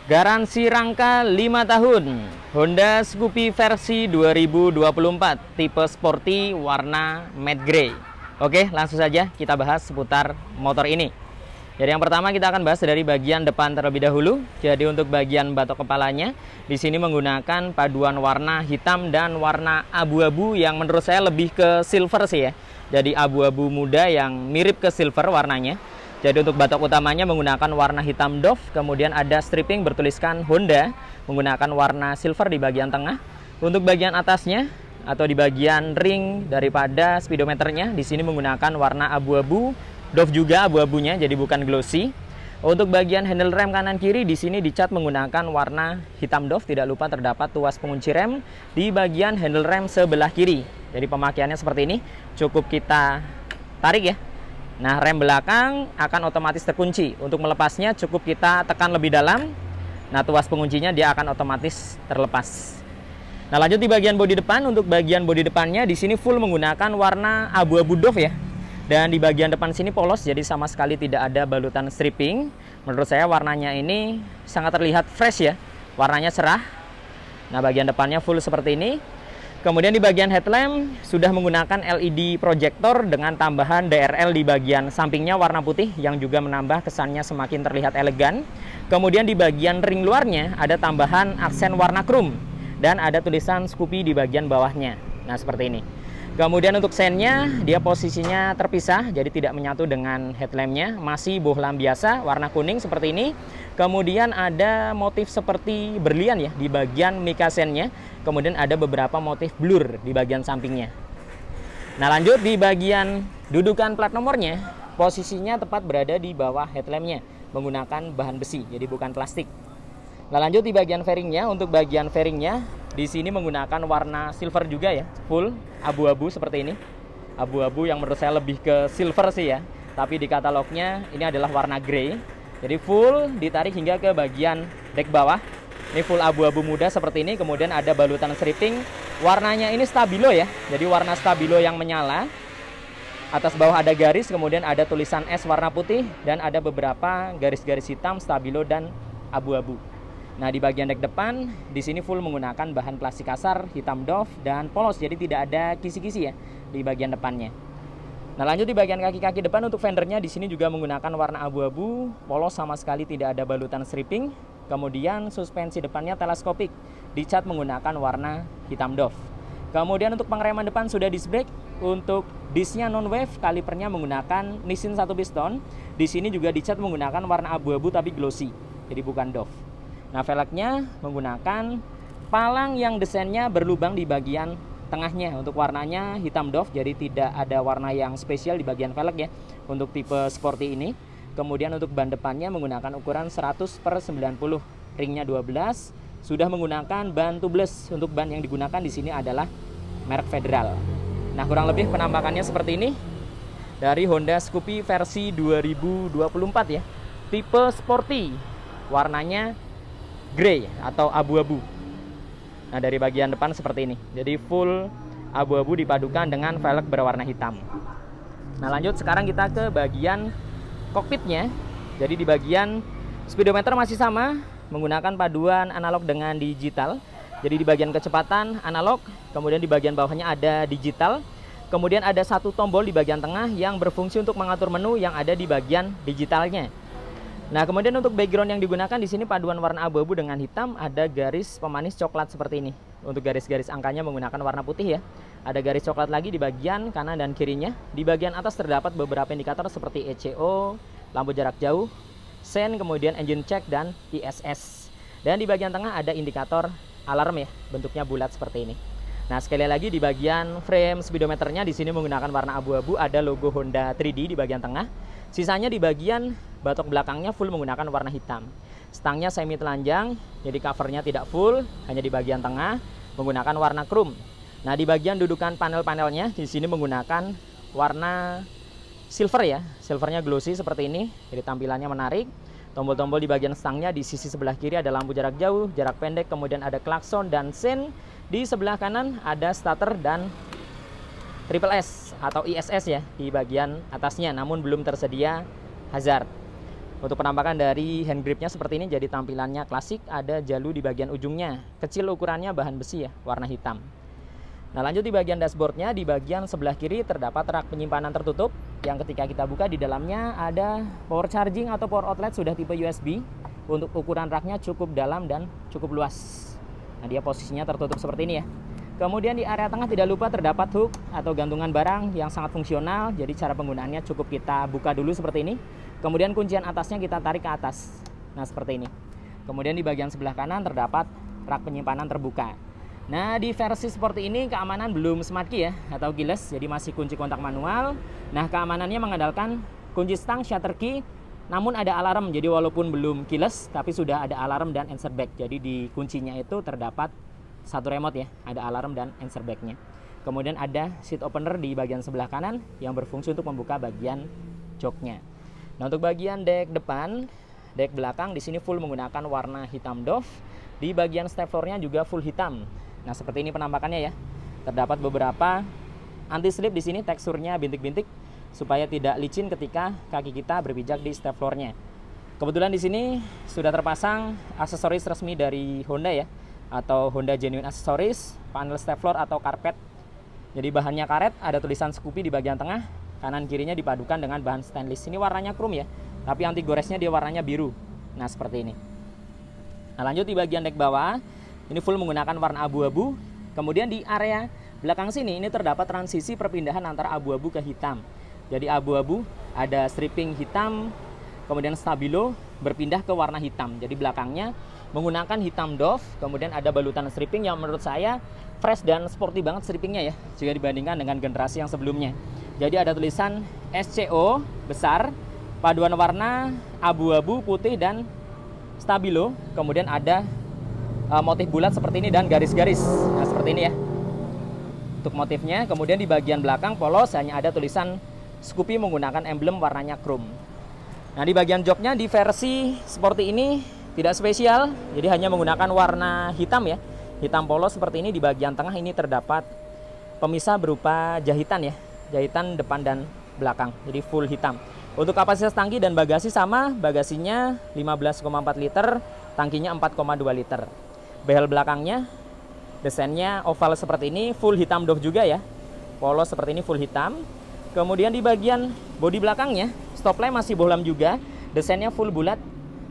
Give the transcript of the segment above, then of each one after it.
Garansi rangka 5 tahun. Honda Scoopy versi 2024, tipe sporty, warna matte grey. Oke, langsung saja kita bahas seputar motor ini. Jadi yang pertama kita akan bahas dari bagian depan terlebih dahulu. Jadi untuk bagian batok kepalanya, di sini menggunakan paduan warna hitam dan warna abu-abu yang menurut saya lebih ke silver sih ya. Jadi abu-abu muda yang mirip ke silver warnanya. Jadi untuk batok utamanya menggunakan warna hitam doff, kemudian ada stripping bertuliskan Honda menggunakan warna silver di bagian tengah. Untuk bagian atasnya atau di bagian ring daripada speedometernya di sini menggunakan warna abu-abu, doff juga abu-abunya, jadi bukan glossy. Untuk bagian handle rem kanan kiri di sini dicat menggunakan warna hitam doff, tidak lupa terdapat tuas pengunci rem di bagian handle rem sebelah kiri. Jadi pemakaiannya seperti ini, cukup kita tarik ya. Nah, rem belakang akan otomatis terkunci. Untuk melepasnya cukup kita tekan lebih dalam. Nah, tuas penguncinya dia akan otomatis terlepas. Nah, lanjut di bagian bodi depan. Untuk bagian bodi depannya di sini full menggunakan warna abu-abu doff ya. Dan di bagian depan sini polos, jadi sama sekali tidak ada balutan stripping. Menurut saya warnanya ini sangat terlihat fresh ya. Warnanya cerah. Nah, bagian depannya full seperti ini. Kemudian di bagian headlamp sudah menggunakan LED projector dengan tambahan DRL di bagian sampingnya warna putih yang juga menambah kesannya semakin terlihat elegan. Kemudian di bagian ring luarnya ada tambahan aksen warna chrome dan ada tulisan Scoopy di bagian bawahnya. Nah, seperti ini. Kemudian untuk sennya dia posisinya terpisah, jadi tidak menyatu dengan headlampnya, masih bohlam biasa warna kuning seperti ini. Kemudian ada motif seperti berlian ya di bagian mika sennya. Kemudian ada beberapa motif blur di bagian sampingnya. Nah, lanjut di bagian dudukan plat nomornya, posisinya tepat berada di bawah headlampnya menggunakan bahan besi, jadi bukan plastik. Nah, lanjut di bagian fairingnya. Untuk bagian fairingnya di sini menggunakan warna silver juga ya, full abu-abu seperti ini. Abu-abu yang menurut saya lebih ke silver sih ya, tapi di katalognya ini adalah warna grey. Jadi full ditarik hingga ke bagian dek bawah. Ini full abu-abu muda seperti ini. Kemudian ada balutan stripping. Warnanya ini stabilo ya, jadi warna stabilo yang menyala. Atas bawah ada garis, kemudian ada tulisan S warna putih, dan ada beberapa garis-garis hitam, stabilo dan abu-abu. Nah, di bagian dek depan di sini full menggunakan bahan plastik kasar hitam doff dan polos, jadi tidak ada kisi-kisi ya di bagian depannya. Nah, lanjut di bagian kaki-kaki depan. Untuk fendernya di sini juga menggunakan warna abu-abu, polos, sama sekali tidak ada balutan stripping. Kemudian suspensi depannya teleskopik, dicat menggunakan warna hitam doff. Kemudian untuk pengereman depan sudah disc brake. Untuk disknya non wave, kalipernya menggunakan Nissin 1 piston. Di sini juga dicat menggunakan warna abu-abu tapi glossy, jadi bukan doff. Nah, velgnya menggunakan palang yang desainnya berlubang di bagian tengahnya. Untuk warnanya hitam doff, jadi tidak ada warna yang spesial di bagian velg ya untuk tipe sporty ini. Kemudian untuk ban depannya menggunakan ukuran 100/90, ringnya 12, sudah menggunakan ban tubeless. Untuk ban yang digunakan di sini adalah merek Federal. Nah, kurang lebih penampakannya seperti ini dari Honda Scoopy versi 2024 ya, tipe sporty, warnanya grey atau abu-abu. Nah, dari bagian depan seperti ini, jadi full abu-abu dipadukan dengan velg berwarna hitam. Nah, lanjut sekarang kita ke bagian kokpitnya. Jadi di bagian speedometer masih sama, menggunakan paduan analog dengan digital. Jadi di bagian kecepatan analog, kemudian di bagian bawahnya ada digital. Kemudian ada satu tombol di bagian tengah yang berfungsi untuk mengatur menu yang ada di bagian digitalnya. Nah, kemudian untuk background yang digunakan di sini paduan warna abu-abu dengan hitam, ada garis pemanis coklat seperti ini. Untuk garis-garis angkanya menggunakan warna putih ya. Ada garis coklat lagi di bagian kanan dan kirinya. Di bagian atas terdapat beberapa indikator seperti ECO, lampu jarak jauh, sen, kemudian engine check dan ISS. Dan di bagian tengah ada indikator alarm ya, bentuknya bulat seperti ini. Nah, sekali lagi di bagian frame speedometernya di sini menggunakan warna abu-abu, ada logo Honda 3D di bagian tengah. Sisanya di bagian batok belakangnya full menggunakan warna hitam. Stangnya semi telanjang, jadi covernya tidak full, hanya di bagian tengah menggunakan warna chrome. Nah, di bagian dudukan panel-panelnya di sini menggunakan warna silver ya, silvernya glossy seperti ini, jadi tampilannya menarik. Tombol-tombol di bagian stangnya di sisi sebelah kiri ada lampu jarak jauh, jarak pendek, kemudian ada klakson dan sen. Di sebelah kanan ada starter dan triple S atau ISS ya di bagian atasnya, namun belum tersedia hazard. Untuk penampakan dari hand gripnya seperti ini, jadi tampilannya klasik, ada jalu di bagian ujungnya. Kecil ukurannya, bahan besi ya, warna hitam. Nah lanjut di bagian dashboardnya, di bagian sebelah kiri terdapat rak penyimpanan tertutup. Yang ketika kita buka di dalamnya ada power charging atau power outlet sudah tipe USB. Untuk ukuran raknya cukup dalam dan cukup luas. Nah dia posisinya tertutup seperti ini ya. Kemudian di area tengah tidak lupa terdapat hook atau gantungan barang yang sangat fungsional. Jadi cara penggunaannya cukup kita buka dulu seperti ini. Kemudian kuncian atasnya kita tarik ke atas. Nah seperti ini. Kemudian di bagian sebelah kanan terdapat rak penyimpanan terbuka. Nah di versi seperti ini keamanan belum smart key ya, atau keyless. Jadi masih kunci kontak manual. Nah keamanannya mengandalkan kunci stang, shutter key. Namun ada alarm. Jadi walaupun belum keyless tapi sudah ada alarm dan answer back. Jadi di kuncinya itu terdapat satu remote ya. Ada alarm dan answer backnya. Kemudian ada seat opener di bagian sebelah kanan yang berfungsi untuk membuka bagian joknya. Nah untuk bagian dek depan, dek belakang di sini full menggunakan warna hitam doff. Di bagian step floornya juga full hitam. Nah seperti ini penampakannya ya. Terdapat beberapa anti slip di sini, teksturnya bintik-bintik supaya tidak licin ketika kaki kita berpijak di step floornya. Kebetulan di sini sudah terpasang aksesoris resmi dari Honda ya, atau Honda Genuine Accessories, panel step floor atau karpet. Jadi bahannya karet, ada tulisan Scoopy di bagian tengah. Kanan kirinya dipadukan dengan bahan stainless. Ini warnanya chrome ya, tapi anti goresnya dia warnanya biru. Nah seperti ini. Nah lanjut di bagian dek bawah, ini full menggunakan warna abu-abu. Kemudian di area belakang sini ini terdapat transisi perpindahan antara abu-abu ke hitam. Jadi abu-abu ada stripping hitam, kemudian stabilo berpindah ke warna hitam. Jadi belakangnya menggunakan hitam doff, kemudian ada balutan stripping yang menurut saya fresh dan sporty banget strippingnya ya, jika dibandingkan dengan generasi yang sebelumnya. Jadi ada tulisan SCO besar, paduan warna abu-abu, putih, dan stabilo. Kemudian ada motif bulat seperti ini dan garis-garis. Nah seperti ini ya untuk motifnya. Kemudian di bagian belakang polos hanya ada tulisan Scoopy menggunakan emblem warnanya chrome. Nah di bagian joknya di versi seperti ini tidak spesial, jadi hanya menggunakan warna hitam ya, hitam polos seperti ini. Di bagian tengah ini terdapat pemisah berupa jahitan ya, jahitan depan dan belakang, jadi full hitam. Untuk kapasitas tangki dan bagasi sama, bagasinya 15,4 liter, tangkinya 4,2 liter. Behel belakangnya desainnya oval seperti ini, full hitam doff juga ya, polos seperti ini full hitam. Kemudian di bagian bodi belakangnya stop lamp masih bohlam juga, desainnya full bulat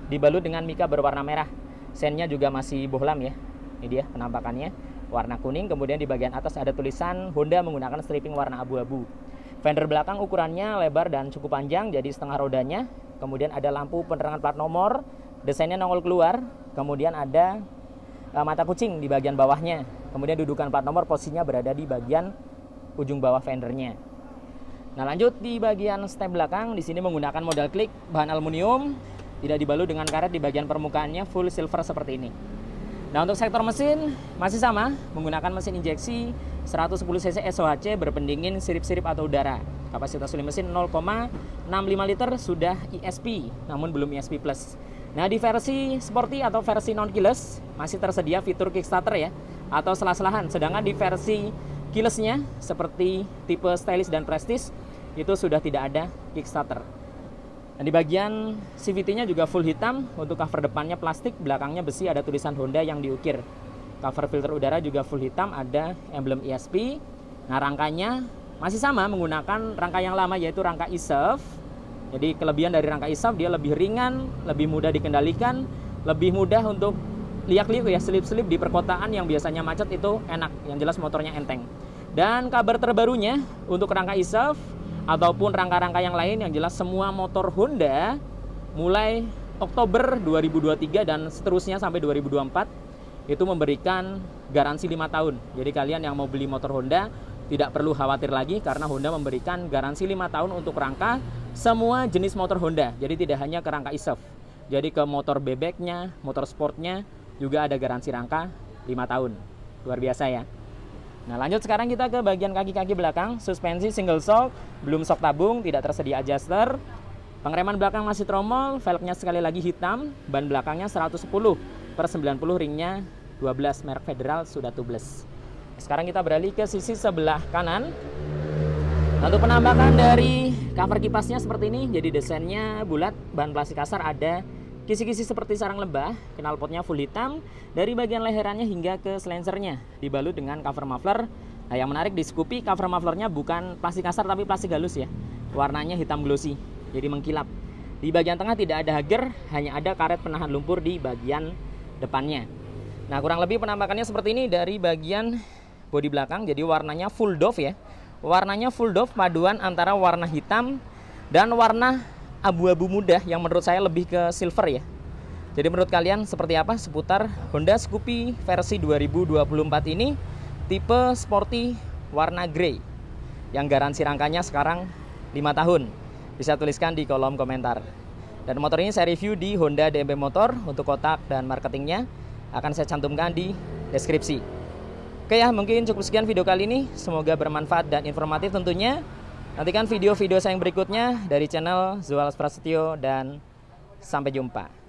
dibalut dengan mika berwarna merah. Sennya juga masih bohlam ya. Ini dia penampakannya, warna kuning. Kemudian di bagian atas ada tulisan Honda menggunakan stripping warna abu-abu. Fender belakang ukurannya lebar dan cukup panjang, jadi setengah rodanya. Kemudian ada lampu penerangan plat nomor, desainnya nongol keluar. Kemudian ada mata kucing di bagian bawahnya. Kemudian dudukan plat nomor posisinya berada di bagian ujung bawah fendernya. Nah lanjut di bagian step belakang, di sini menggunakan model klik bahan aluminium, tidak dibalut dengan karet. Di bagian permukaannya full silver seperti ini. Nah untuk sektor mesin masih sama, menggunakan mesin injeksi 110 cc SOHC berpendingin sirip-sirip atau udara. Kapasitas suling mesin 0,65 liter, sudah ESP namun belum ESP Plus. Nah di versi sporty atau versi non keyless masih tersedia fitur kickstarter ya, atau selah-selahan. Sedangkan di versi keylessnya seperti tipe stylish dan prestige itu sudah tidak ada kickstarter. Dan di bagian CVT-nya juga full hitam. Untuk cover depannya plastik, belakangnya besi, ada tulisan Honda yang diukir. Cover filter udara juga full hitam, ada emblem ESP. Nah rangkanya masih sama, menggunakan rangka yang lama yaitu rangka e-Surf. Jadi kelebihan dari rangka e-Surf, dia lebih ringan, lebih mudah dikendalikan, lebih mudah untuk liak-liuk ya, selip-selip di perkotaan yang biasanya macet itu enak. Yang jelas motornya enteng. Dan kabar terbarunya untuk rangka e-Surf ataupun rangka-rangka yang lain, yang jelas semua motor Honda mulai Oktober 2023 dan seterusnya sampai 2024 itu memberikan garansi 5 tahun. Jadi kalian yang mau beli motor Honda tidak perlu khawatir lagi, karena Honda memberikan garansi 5 tahun untuk rangka semua jenis motor Honda. Jadi tidak hanya ke rangka e-Surf, jadi ke motor bebeknya, motor sportnya juga ada garansi rangka 5 tahun. Luar biasa ya. Nah lanjut sekarang kita ke bagian kaki-kaki belakang. Suspensi single shock, belum shock tabung, tidak tersedia adjuster. Pengereman belakang masih tromol, velgnya sekali lagi hitam. Ban belakangnya 110/90, ringnya 12, merek Federal, sudah tubeless. Sekarang kita beralih ke sisi sebelah kanan. Untuk penampakan dari cover kipasnya seperti ini, jadi desainnya bulat, bahan plastik kasar, ada kisi-kisi seperti sarang lebah, knalpotnya full hitam, dari bagian leherannya hingga ke silencernya dibalut dengan cover muffler. Nah, yang menarik di Scoopy, cover mufflernya bukan plastik kasar tapi plastik halus ya, warnanya hitam glossy, jadi mengkilap. Di bagian tengah tidak ada hager, hanya ada karet penahan lumpur di bagian depannya. Nah, kurang lebih penampakannya seperti ini dari bagian bodi belakang, jadi warnanya full doff ya. Warnanya full doff, paduan antara warna hitam dan warna abu-abu muda yang menurut saya lebih ke silver ya. Jadi menurut kalian seperti apa seputar Honda Scoopy versi 2024 ini tipe sporty warna grey yang garansi rangkanya sekarang 5 tahun? Bisa tuliskan di kolom komentar. Dan motor ini saya review di Honda DMP Motor. Untuk kotak dan marketingnya akan saya cantumkan di deskripsi. Oke ya, mungkin cukup sekian video kali ini. Semoga bermanfaat dan informatif tentunya. Nantikan video-video saya yang berikutnya dari channel Zualas Prasetyo dan sampai jumpa.